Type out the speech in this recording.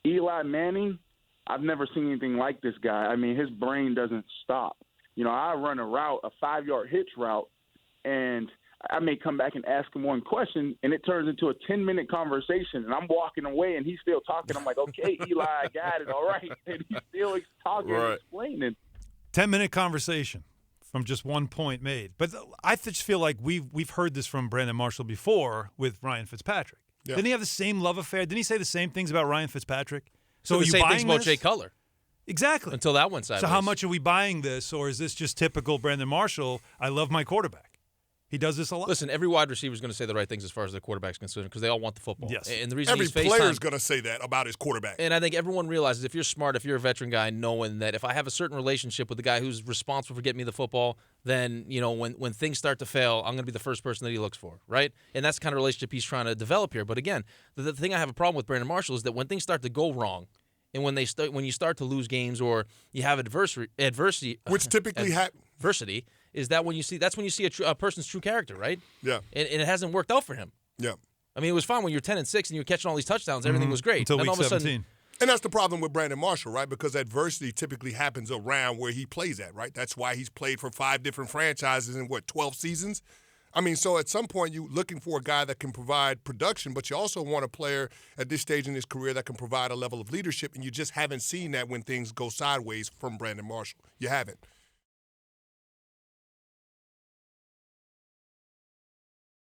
Eli Manning, I've never seen anything like this guy. I mean, his brain doesn't stop. I run a route, a 5-yard hitch route, and I may come back and ask him one question, and it turns into a 10-minute conversation, and I'm walking away, and he's still talking. I'm like, okay, Eli, I got it, all right. And he's still talking and explaining. 10-minute conversation from just one point made. But I just feel like we've heard this from Brandon Marshall before with Ryan Fitzpatrick. Yeah. Didn't he have the same love affair? Didn't he say the same things about Ryan Fitzpatrick? So the same things about Jay Cutler. Exactly. Until that went sideways. So how much are we buying this, or is this just typical Brandon Marshall? I love my quarterback. He does this a lot. Listen, every wide receiver is going to say the right things as far as their quarterback's concerned because they all want the football. Yes. And the reason every player is going to say that about his quarterback. And I think everyone realizes if you're smart, if you're a veteran guy, knowing that if I have a certain relationship with the guy who's responsible for getting me the football, then when things start to fail, I'm going to be the first person that he looks for, right? And that's the kind of relationship he's trying to develop here. But again, the thing I have a problem with Brandon Marshall is that when things start to go wrong, and when you start to lose games or you have adversity, which typically adversity, is that that's when you see a person's true character, right? Yeah. And it hasn't worked out for him. Yeah. I mean, it was fine when you were 10-6 and you were catching all these touchdowns. Everything was great. Until and week all of a 17. Sudden, and that's the problem with Brandon Marshall, right? Because adversity typically happens around where he plays at, right? That's why he's played for 5 different franchises in, 12 seasons? I mean, so at some point you're looking for a guy that can provide production, but you also want a player at this stage in his career that can provide a level of leadership, and you just haven't seen that when things go sideways from Brandon Marshall. You haven't.